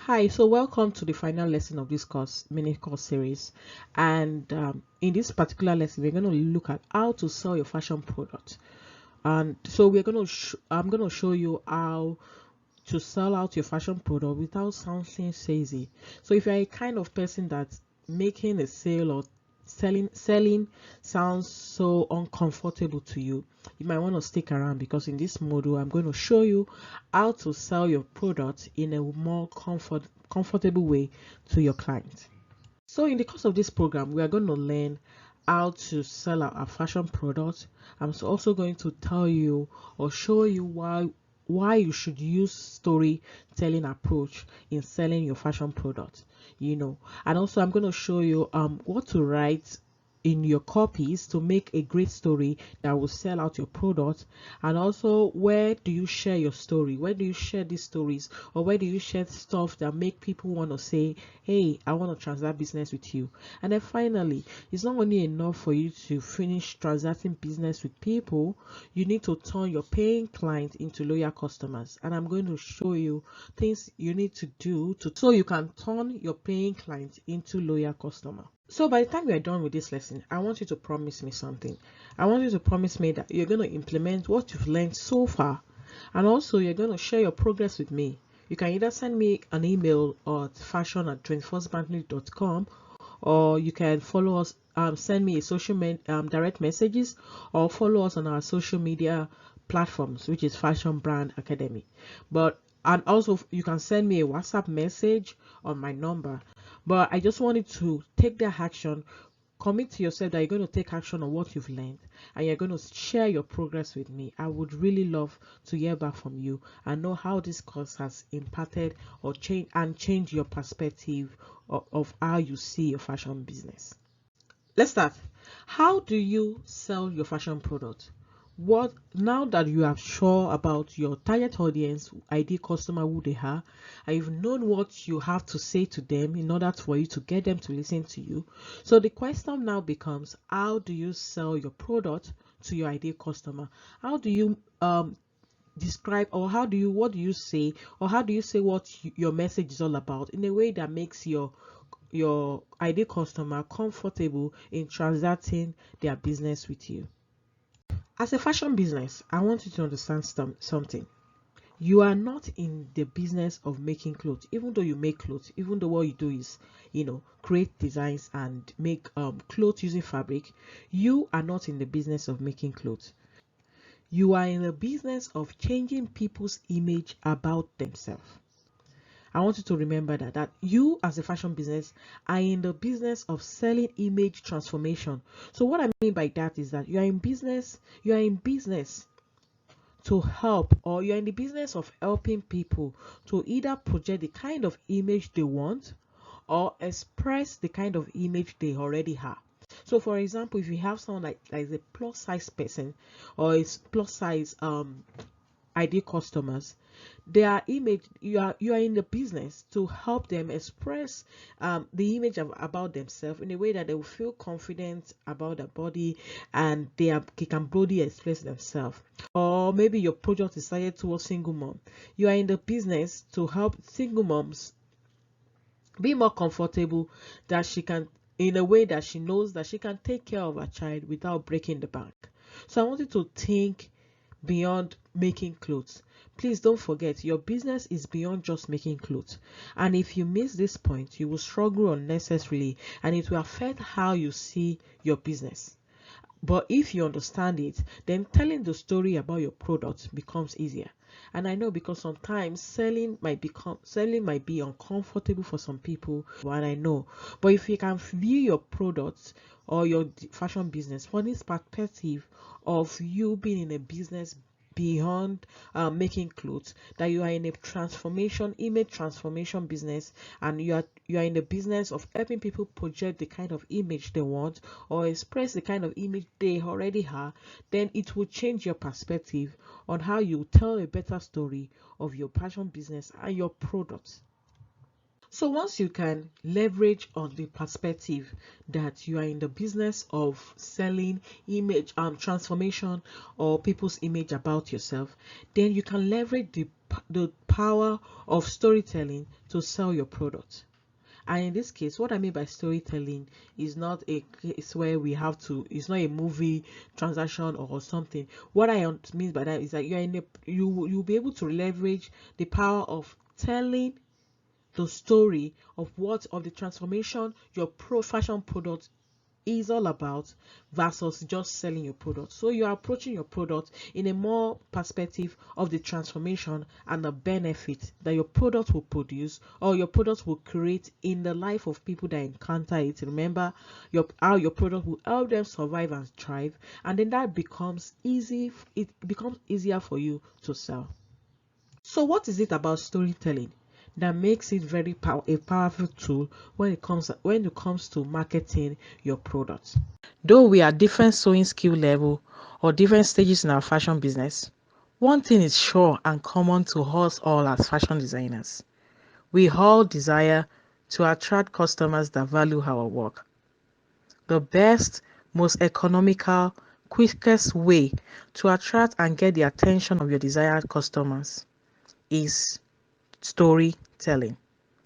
Hi, so welcome to the final lesson of this mini course series. And in this particular lesson, we're going to look at how to sell your fashion product. And so I'm going to show you how to sell out your fashion product without sounding crazy. So if you're a kind of person that's making a sale or selling sounds so uncomfortable to you, you might want to stick around, because in this module I'm going to show you how to sell your product in a more comfortable way to your client. So in the course of this program, we are going to learn how to sell our fashion product. I'm also going to tell you or show you why you should use storytelling approach in selling your fashion product, and also I'm going to show you what to write in your copies to make a great story that will sell out your product. And also, where do you share your story? Where do you share these stories, or where do you share stuff that make people want to say, hey, I want to transact business with you? And then finally, it's not only enough for you to finish transacting business with people, you need to turn your paying clients into loyal customers. And I'm going to show you things you need to do so you can turn your paying clients into loyal customer. So by the time we are done with this lesson, I want you to promise me something. I want you to promise me that you're going to implement what you've learned so far, and also you're going to share your progress with me. You can either send me an email at fashion@21stbantley.com, or you can follow us, send me a direct messages, or follow us on our social media platforms, which is Fashion Brand Academy. And also you can send me a WhatsApp message on my number. But I just wanted to take that action. Commit to yourself that you're going to take action on what you've learned, and you're going to share your progress with me. I would really love to hear back from you and know how this course has impacted or changed your perspective of how you see your fashion business. Let's start. How do you sell your fashion product? What Now that you are sure about your target audience, ideal customer, who they are, and you've known what you have to say to them in order for you to get them to listen to you, so the question now becomes, how do you sell your product to your ideal customer? How do you describe, or what do you say, or how do you say what your message is all about in a way that makes your ideal customer comfortable in transacting their business with you? As a fashion business, I want you to understand something. You are not in the business of making clothes. Even though you make clothes, even though what you do is, create designs and make clothes using fabric, you are not in the business of making clothes. You are in the business of changing people's image about themselves. I want you to remember that you, as a fashion business, are in the business of selling image transformation. So what I mean by that is that you are in business to help, or you're in the business of helping people to either project the kind of image they want or express the kind of image they already have. So for example, if you have someone that is a plus size person, or is plus size ideal customers, their image, you are in the business to help them express the image about themselves in a way that they will feel confident about their body, and they can boldly express themselves. Or maybe your project is targeted towards single mom. You are in the business to help single moms be more comfortable, that she can, in a way that she knows that she can take care of her child without breaking the bank. So I want you to think beyond making clothes. Please don't forget, your business is beyond just making clothes. And if you miss this point, you will struggle unnecessarily, and it will affect how you see your business. But if you understand it, then telling the story about your product becomes easier. And I know, because sometimes selling might be uncomfortable for some people, and I know. But if you can view your product or your fashion business from this perspective of you being in a business beyond making clothes, that you are in a image transformation business, and you are in the business of helping people project the kind of image they want or express the kind of image they already have, then it will change your perspective on how you tell a better story of your passion business and your products. So once you can leverage on the perspective that you are in the business of selling image transformation, or people's image about yourself, then you can leverage the the power of storytelling to sell your product. And in this case, what I mean by storytelling is not a case where we have to, it's not a movie transaction or something. What I mean by that is that you'll be able to leverage the power of telling the story of the transformation your fashion product is all about versus just selling your product. So you're approaching your product in a more perspective of the transformation and the benefit that your product will produce or your product will create in the life of people that encounter it. Remember how your product will help them survive and thrive, and then that becomes easy. It becomes easier for you to sell. So what is it about storytelling that makes it a powerful tool when it comes to marketing your product? Though we are different sewing skill level or different stages in our fashion business, one thing is sure and common to us all as fashion designers. We all desire to attract customers that value our work. The best, most economical, quickest way to attract and get the attention of your desired customers is storytelling.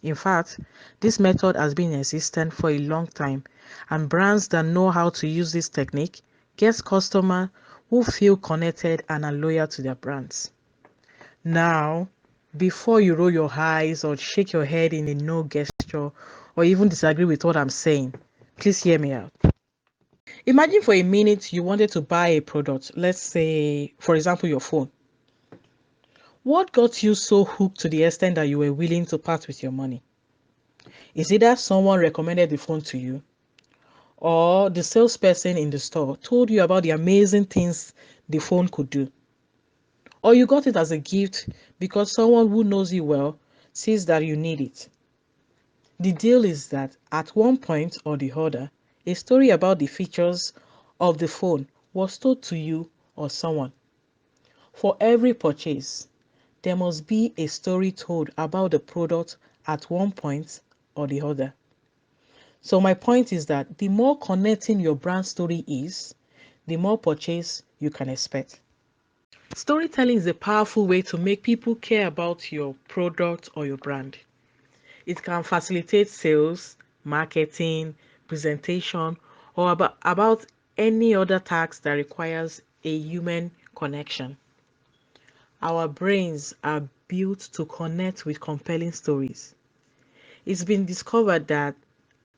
In fact, this method has been existent for a long time, and brands that know how to use this technique get customers who feel connected and are loyal to their brands. Now, before you roll your eyes or shake your head in a no gesture or even disagree with what I'm saying, please hear me out. Imagine for a minute you wanted to buy a product, let's say, for example, your phone. What got you so hooked to the extent that you were willing to part with your money? Is it that someone recommended the phone to you, or the salesperson in the store told you about the amazing things the phone could do, or you got it as a gift because someone who knows you well sees that you need it? The deal is that at one point or the other, a story about the features of the phone was told to you or someone. For every purchase, there must be a story told about the product at one point or the other. So my point is that the more connecting your brand story is, the more purchase you can expect. Storytelling is a powerful way to make people care about your product or your brand. It can facilitate sales, marketing, presentation, or about any other task that requires a human connection. Our brains are built to connect with compelling stories. It's been discovered that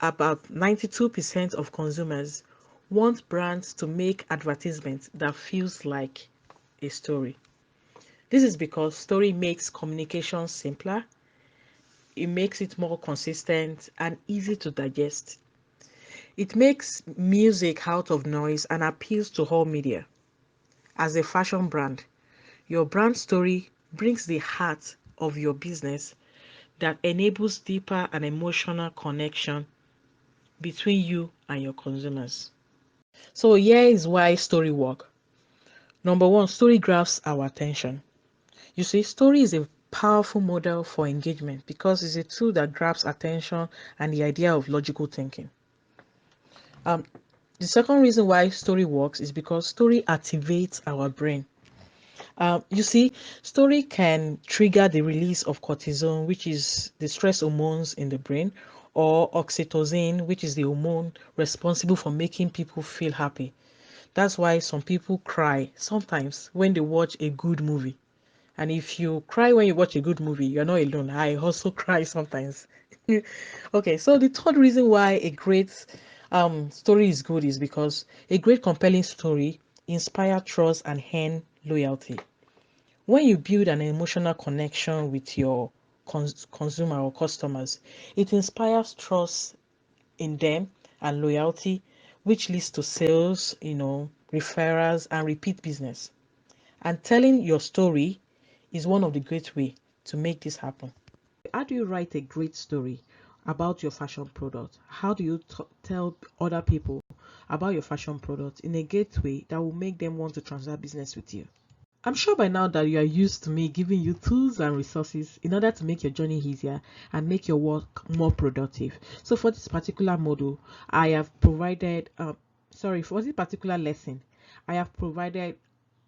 about 92% of consumers want brands to make advertisements that feels like a story. This is because story makes communication simpler, it makes it more consistent and easy to digest. It makes music out of noise and appeals to all media. As a fashion brand, your brand story brings the heart of your business that enables deeper and emotional connection between you and your consumers. So here is why story work. Number one, story grabs our attention. You see, story is a powerful model for engagement because it's a tool that grabs attention and the idea of logical thinking. The second reason why story works is because story activates our brain. You see, story can trigger the release of cortisol, which is the stress hormones in the brain, or oxytocin, which is the hormone responsible for making people feel happy. That's why some people cry sometimes when they watch a good movie. And if you cry when you watch a good movie, you're not alone. I also cry sometimes. Okay, so the third reason why a great story is good is because a great compelling story inspires trust and earn loyalty. When you build an emotional connection with your consumer or customers, it inspires trust in them and loyalty, which leads to sales, referrals and repeat business. And telling your story is one of the great ways to make this happen. How do you write a great story about your fashion product? How do you tell other people about your fashion product in a great way that will make them want to transact business with you? I'm sure by now that you are used to me giving you tools and resources in order to make your journey easier and make your work more productive. So for this particular module, I have provided, for this particular lesson, I have provided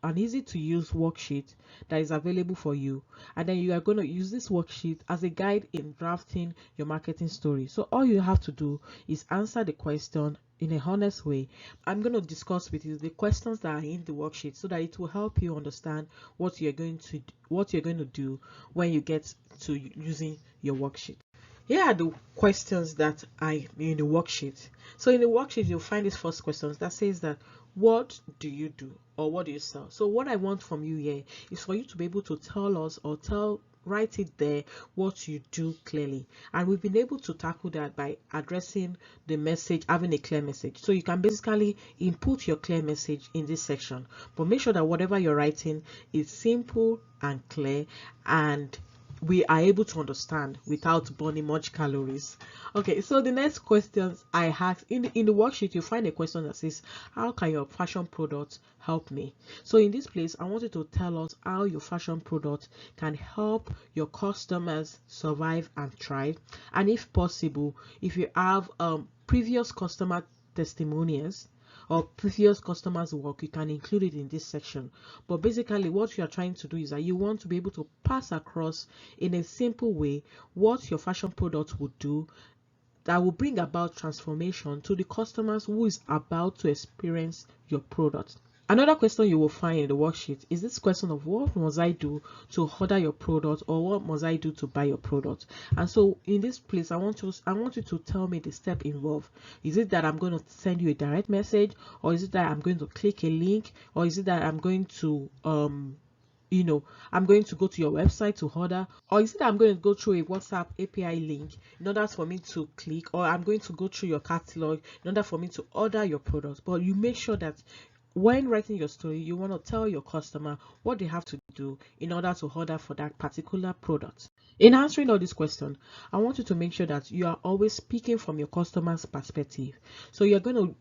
an easy to use worksheet that is available for you, and then you are going to use this worksheet as a guide in drafting your marketing story. So all you have to do is answer the question in a honest way. I'm going to discuss with you the questions that are in the worksheet so that it will help you understand what you're going to do when you get to using your worksheet. Here are the questions that are in the worksheet. So in the worksheet, you'll find these first questions that says that, what do you do, or what do you sell? So what I want from you here is for you to be able to tell us, or write it there, what you do clearly. And we've been able to tackle that by addressing the message, having a clear message. So you can basically input your clear message in this section, but make sure that whatever you're writing is simple and clear, and we are able to understand without burning much calories. Okay, so the next questions I asked in the worksheet, you find a question that says, how can your fashion product help me? So in this place, I want you to tell us how your fashion product can help your customers survive and thrive, and if possible, if you have previous customer testimonials or previous customers work, you can include it in this section. But basically what you are trying to do is that you want to be able to pass across in a simple way what your fashion product would do that will bring about transformation to the customers who is about to experience your product. Another question you will find in the worksheet is this question of, what must I do to order your product, or what must I do to buy your product? And so in this place, I want you to tell me the step involved. Is it that I'm going to send you a direct message, or is it that I'm going to click a link, or is it that I'm going to I'm going to go to your website to order, or is it that I'm going to go through a WhatsApp API link in order for me to click, or I'm going to go through your catalog in order for me to order your product? But you make sure that when writing your story, you want to tell your customer what they have to do in order to order for that particular product. In answering all these questions, I want you to make sure that you are always speaking from your customer's perspective. So you're going to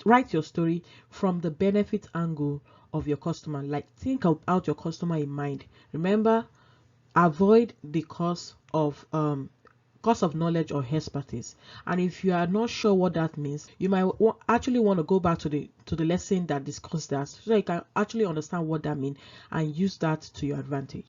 write your story from the benefit angle of your customer. Like, think about your customer in mind. Remember, avoid the cost of knowledge or expertise. And if you are not sure what that means, you might actually want to go back to the lesson that discussed that, so that you can actually understand what that means and use that to your advantage.